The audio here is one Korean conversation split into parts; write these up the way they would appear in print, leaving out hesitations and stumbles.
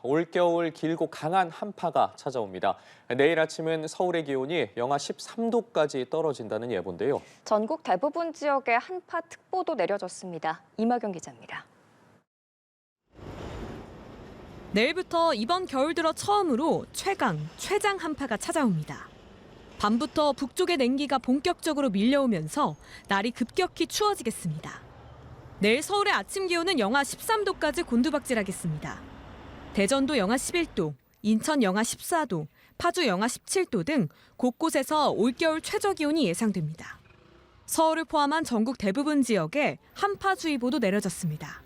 올겨울 길고 강한 한파가 찾아옵니다. 내일 아침은 서울의 기온이 영하 13도까지 떨어진다는 예보인데요. 전국 대부분 지역에 한파특보도 내려졌습니다. 이마경 기자입니다. 내일부터 이번 겨울 들어 처음으로 최장 한파가 찾아옵니다. 밤부터 북쪽의 냉기가 본격적으로 밀려오면서 날이 급격히 추워지겠습니다. 내일 서울의 아침 기온은 영하 13도까지 곤두박질하겠습니다. 대전도 영하 11도, 인천 영하 14도, 파주 영하 17도 등 곳곳에서 올겨울 최저 기온이 예상됩니다. 서울을 포함한 전국 대부분 지역에 한파주의보도 내려졌습니다.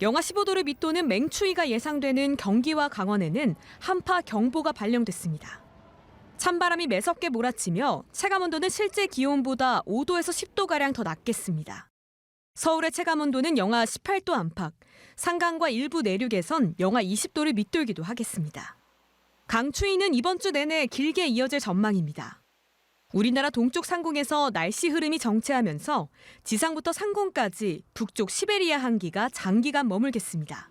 영하 15도를 밑도는 맹추위가 예상되는 경기와 강원에는 한파 경보가 발령됐습니다. 찬바람이 매섭게 몰아치며 체감온도는 실제 기온보다 5도에서 10도가량 더 낮겠습니다. 서울의 체감온도는 영하 18도 안팎, 산간과 일부 내륙에선 영하 20도를 밑돌기도 하겠습니다. 강추위는 이번 주 내내 길게 이어질 전망입니다. 우리나라 동쪽 상공에서 날씨 흐름이 정체하면서 지상부터 상공까지 북쪽 시베리아 한기가 장기간 머물겠습니다.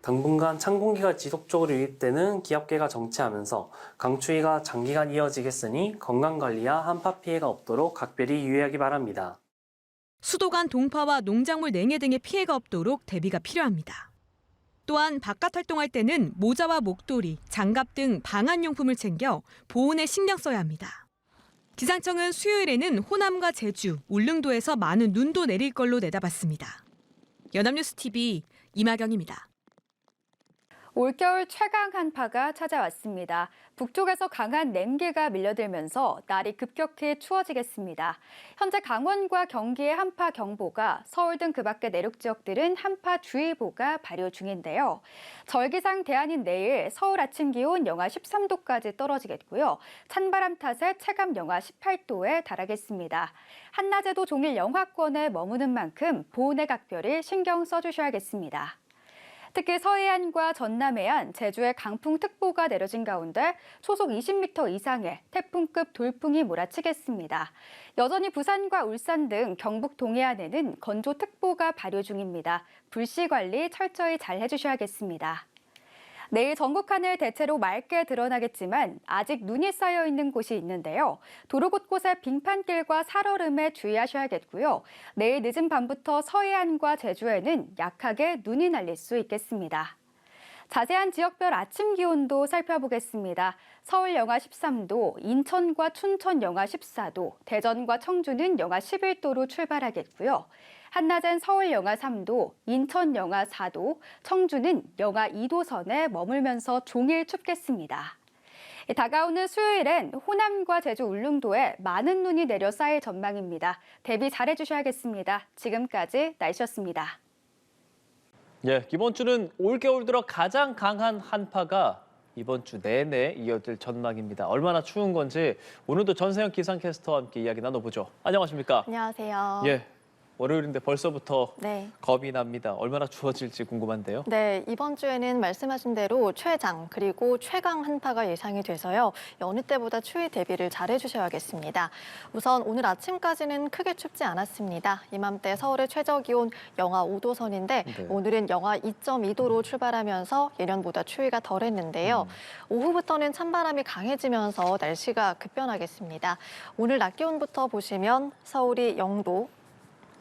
당분간 찬 공기가 지속적으로 유입되는 기압계가 정체하면서 강추위가 장기간 이어지겠으니 건강관리와 한파 피해가 없도록 각별히 유의하기 바랍니다. 수도 간 동파와 농작물 냉해 등의 피해가 없도록 대비가 필요합니다. 또한 바깥 활동할 때는 모자와 목도리, 장갑 등 방한용품을 챙겨 보온에 신경 써야 합니다. 기상청은 수요일에는 호남과 제주, 울릉도에서 많은 눈도 내릴 걸로 내다봤습니다. 연합뉴스TV 이마경입니다. 올겨울 최강 한파가 찾아왔습니다. 북쪽에서 강한 냉기가 밀려들면서 날이 급격히 추워지겠습니다. 현재 강원과 경기의 한파 경보가, 서울 등 그 밖의 내륙 지역들은 한파주의보가 발효 중인데요. 절기상 대안인 내일 서울 아침 기온 영하 13도까지 떨어지겠고요. 찬바람 탓에 체감 영하 18도에 달하겠습니다. 한낮에도 종일 영하권에 머무는 만큼 보온에 각별히 신경 써주셔야겠습니다. 특히 서해안과 전남해안, 제주에 강풍특보가 내려진 가운데 초속 20m 이상의 태풍급 돌풍이 몰아치겠습니다. 여전히 부산과 울산 등 경북 동해안에는 건조특보가 발효 중입니다. 불씨 관리 철저히 잘 해주셔야겠습니다. 내일 전국 하늘 대체로 맑게 드러나겠지만 아직 눈이 쌓여 있는 곳이 있는데요. 도로 곳곳에 빙판길과 살얼음에 주의하셔야겠고요. 내일 늦은 밤부터 서해안과 제주에는 약하게 눈이 날릴 수 있겠습니다. 자세한 지역별 아침 기온도 살펴보겠습니다. 서울 영하 13도, 인천과 춘천 영하 14도, 대전과 청주는 영하 11도로 출발하겠고요. 한낮엔 서울 영하 3도, 인천 영하 4도, 청주는 영하 2도 선에 머물면서 종일 춥겠습니다. 다가오는 수요일엔 호남과 제주 울릉도에 많은 눈이 내려 쌓일 전망입니다. 대비 잘해주셔야겠습니다. 지금까지 날씨였습니다. 이번 주는 올겨울 들어 가장 강한 한파가 이번 주 내내 이어질 전망입니다. 얼마나 추운 건지 오늘도 전세영 기상캐스터와 함께 이야기 나눠보죠. 안녕하십니까? 안녕하세요. 월요일인데 벌써부터 네. 겁이 납니다. 얼마나 추워질지 궁금한데요. 네, 이번 주에는 말씀하신 대로 최장 그리고 최강 한파가 예상이 돼서요. 어느 때보다 추위 대비를 잘 해주셔야겠습니다. 우선 오늘 아침까지는 크게 춥지 않았습니다. 이맘때 서울의 최저 기온 영하 5도 선인데 오늘은 영하 2.2도로 출발하면서 예년보다 추위가 덜했는데요. 오후부터는 찬바람이 강해지면서 날씨가 급변하겠습니다. 오늘 낮 기온부터 보시면 서울이 0도,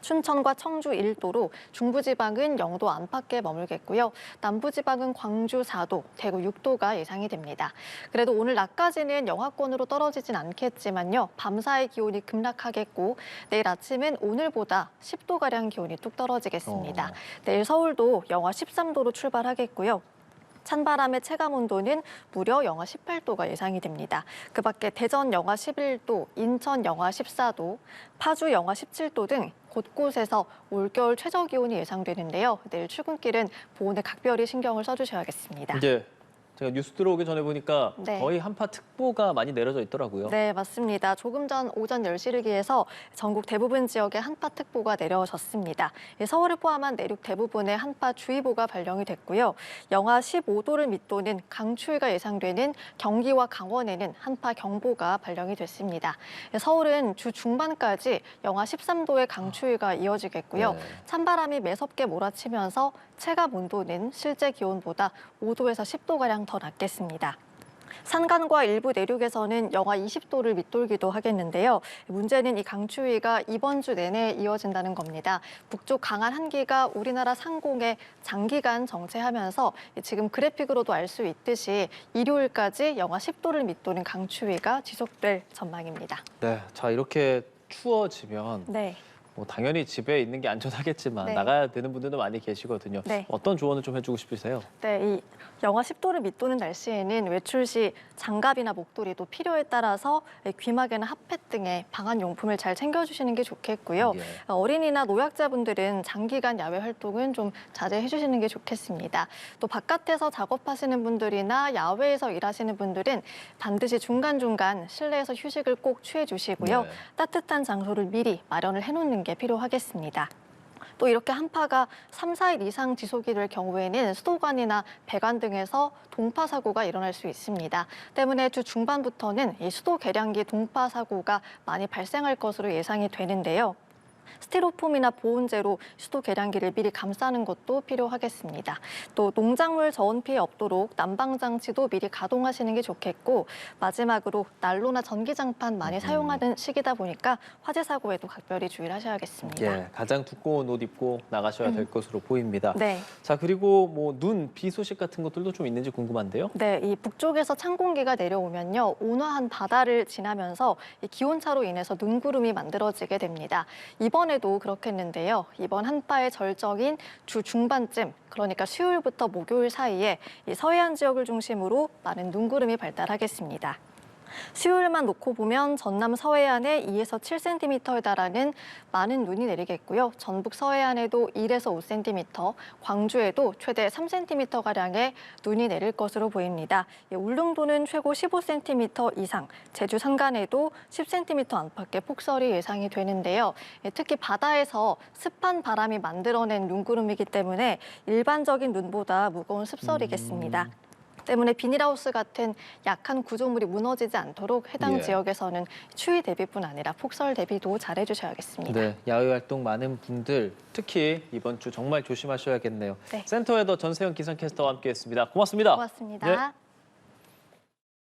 춘천과 청주 1도로 중부지방은 0도 안팎에 머물겠고요. 남부지방은 광주 4도, 대구 6도가 예상이 됩니다. 그래도 오늘 낮까지는 영하권으로 떨어지진 않겠지만요. 밤사이 기온이 급락하겠고 내일 아침은 오늘보다 10도가량 기온이 뚝 떨어지겠습니다. 내일 서울도 영하 13도로 출발하겠고요. 찬바람의 체감온도는 무려 영하 18도가 예상이 됩니다. 그 밖에 대전 영하 11도, 인천 영하 14도, 파주 영하 17도 등 곳곳에서 올겨울 최저 기온이 예상되는데요. 내일 출근길은 보온에 각별히 신경을 써주셔야겠습니다. 제가 뉴스 들어오기 전에 보니까 네. 거의 한파특보가 많이 내려져 있더라고요. 네, 맞습니다. 조금 전 오전 10시를 기해서 전국 대부분 지역에 한파특보가 내려졌습니다. 서울을 포함한 내륙 대부분에 한파주의보가 발령이 됐고요. 영하 15도를 밑도는 강추위가 예상되는 경기와 강원에는 한파경보가 발령이 됐습니다. 서울은 주 중반까지 영하 13도의 강추위가 이어지겠고요. 네. 찬바람이 매섭게 몰아치면서 체감 온도는 실제 기온보다 5도에서 10도가량 더 낮겠습니다. 산간과 일부 내륙에서는 영하 20도를 밑돌기도 하겠는데요. 문제는 이 강추위가 이번 주 내내 이어진다는 겁니다. 북쪽 강한 한기가 우리나라 상공에 장기간 정체하면서 지금 그래픽으로도 알 수 있듯이 일요일까지 영하 10도를 밑도는 강추위가 지속될 전망입니다. 네, 자 이렇게 추워지면 네. 뭐 당연히 집에 있는 게 안전하겠지만 네. 나가야 되는 분들도 많이 계시거든요. 네. 어떤 조언을 좀 해주고 싶으세요? 네, 이 영하 10도를 밑도는 날씨에는 외출 시 장갑이나 목도리도 필요에 따라서 귀마개나 핫팩 등의 방한 용품을 잘 챙겨주시는 게 좋겠고요. 예. 어린이나 노약자분들은 장기간 야외 활동은 좀 자제해 주시는 게 좋겠습니다. 또 바깥에서 작업하시는 분들이나 야외에서 일하시는 분들은 반드시 중간중간 실내에서 휴식을 꼭 취해 주시고요. 네. 따뜻한 장소를 미리 마련을 해놓는 게 필요하겠습니다. 또 이렇게 한파가 3, 4일 이상 지속이 될 경우에는 수도관이나 배관 등에서 동파 사고가 일어날 수 있습니다. 때문에 주 중반부터는 이 수도 계량기 동파 사고가 많이 발생할 것으로 예상이 되는데요. 스티로폼이나 보온재로 수도 계량기를 미리 감싸는 것도 필요하겠습니다. 또 농작물 저온 피해 없도록 난방 장치도 미리 가동하시는 게 좋겠고, 마지막으로 난로나 전기장판 많이 사용하는 시기다 보니까 화재 사고에도 각별히 주의를 하셔야겠습니다. 예, 가장 두꺼운 옷 입고 나가셔야 될 것으로 보입니다. 네. 자 그리고 뭐 눈, 비 소식 같은 것들도 좀 있는지 궁금한데요. 네, 이 북쪽에서 찬 공기가 내려오면요, 온화한 바다를 지나면서 이 기온차로 인해서 눈구름이 만들어지게 됩니다. 이번에도 그렇겠는데요. 이번 한파의 절정인 주 중반쯤, 그러니까 수요일부터 목요일 사이에 이 서해안 지역을 중심으로 많은 눈구름이 발달하겠습니다. 수요일만 놓고 보면 전남 서해안에 2에서 7cm에 달하는 많은 눈이 내리겠고요. 전북 서해안에도 1에서 5cm, 광주에도 최대 3cm가량의 눈이 내릴 것으로 보입니다. 울릉도는 최고 15cm 이상, 제주 산간에도 10cm 안팎의 폭설이 예상이 되는데요. 특히 바다에서 습한 바람이 만들어낸 눈구름이기 때문에 일반적인 눈보다 무거운 습설이겠습니다. 때문에 비닐하우스 같은 약한 구조물이 무너지지 않도록 해당 예. 지역에서는 추위 대비뿐 아니라 폭설 대비도 잘 해주셔야겠습니다. 네, 야외 활동 많은 분들 특히 이번 주 정말 조심하셔야겠네요. 네. 센터에더 전세영 기상캐스터와 함께했습니다. 고맙습니다. 고맙습니다. 네.